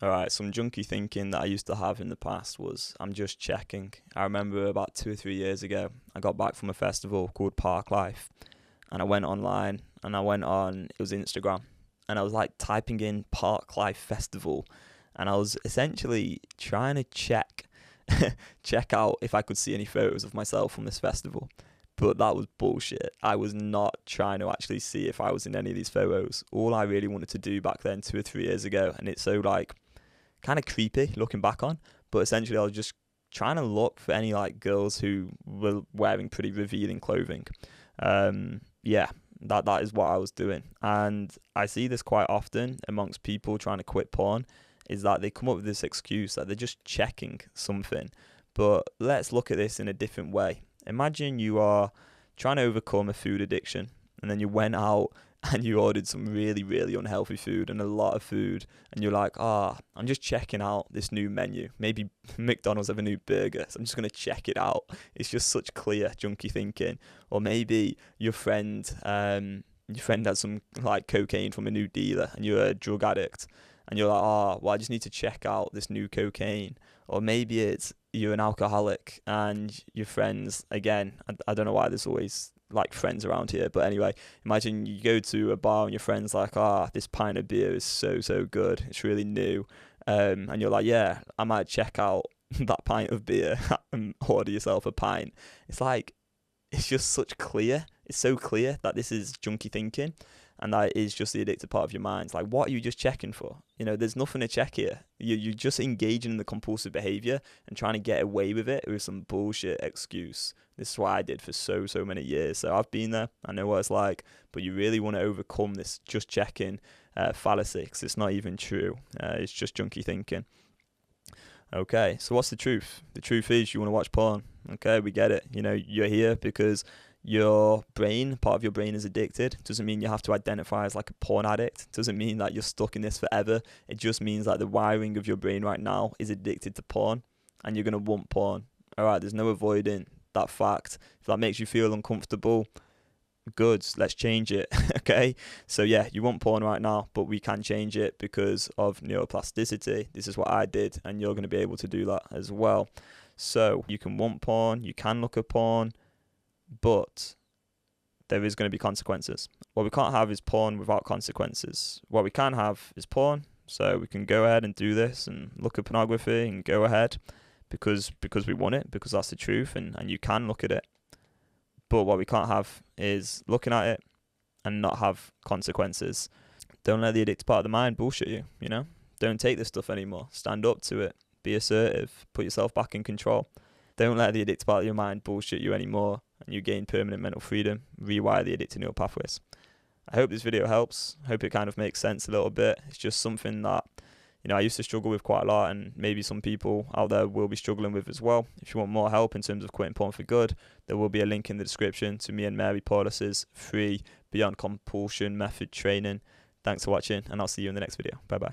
All right, some junky thinking that I used to have in the past was I'm just checking. I remember about 2 or 3 years ago, I got back from a festival called Park Life, and I went online and I went on, it was Instagram, and I was like typing in Park Life Festival, and I was essentially trying to check out if I could see any photos of myself from this festival. But that was bullshit. I was not trying to actually see if I was in any of these photos. All I really wanted to do back then, 2 or 3 years ago, and it's so like kind of creepy looking back on, but essentially I was just trying to look for any like girls who were wearing pretty revealing clothing. Yeah, that is what I was doing, and I see this quite often amongst people trying to quit porn. Is that they come up with this excuse that they're just checking something, but let's look at this in a different way. Imagine you are trying to overcome a food addiction, and then you went out and you ordered some really, really unhealthy food and a lot of food, and you're like, I'm just checking out this new menu. Maybe McDonald's have a new burger, so I'm just going to check it out. It's just such clear, junky thinking. Or maybe your friend had some like cocaine from a new dealer, and you're a drug addict, and you're like, well, I just need to check out this new cocaine. Or maybe it's you're an alcoholic and your friends, again, I don't know why there's always like friends around here, but anyway, imagine you go to a bar and your friend's like, this pint of beer is so good, it's really new, and you're like, yeah, I might check out that pint of beer and order yourself a pint. It's like, it's just it's so clear that this is junky thinking, and that is just the addictive part of your mind. It's like, what are you just checking for? There's nothing to check here. You're just engaging in the compulsive behaviour and trying to get away with it with some bullshit excuse. This is what I did for so many years. So I've been there. I know what it's like. But you really want to overcome this just checking fallacy, because it's not even true. It's just junky thinking. Okay, so what's the truth? The truth is you want to watch porn. Okay, we get it. You're here because your brain, part of your brain is addicted. Doesn't mean you have to identify as like a porn addict. Doesn't mean that you're stuck in this forever. It just means that the wiring of your brain right now is addicted to porn, and you're going to want porn. All right, there's no avoiding that fact. If that makes you feel uncomfortable, good, let's change it. Okay, so yeah, you want porn right now, but we can change it because of neuroplasticity. This is what I did, and you're going to be able to do that as well. So you can want porn, you can look at porn, but there is going to be consequences. What we can't have is porn without consequences. What we can have is porn, so we can go ahead and do this and look at pornography and go ahead because we want it, because that's the truth, and you can look at it. But what we can't have is looking at it and not have consequences. Don't let the addictive part of the mind bullshit you, Don't take this stuff anymore. Stand up to it. Be assertive. Put yourself back in control. Don't let the addictive part of your mind bullshit you anymore, and you gain permanent mental freedom. Rewire the addictive neural pathways. I hope this video helps. I hope it kind of makes sense a little bit. It's just something that I used to struggle with quite a lot, and maybe some people out there will be struggling with as well. If you want more help in terms of quitting porn for good, there will be a link in the description to me and Mary Paulus's free Beyond Compulsion method training. Thanks for watching, and I'll see you in the next video. Bye bye.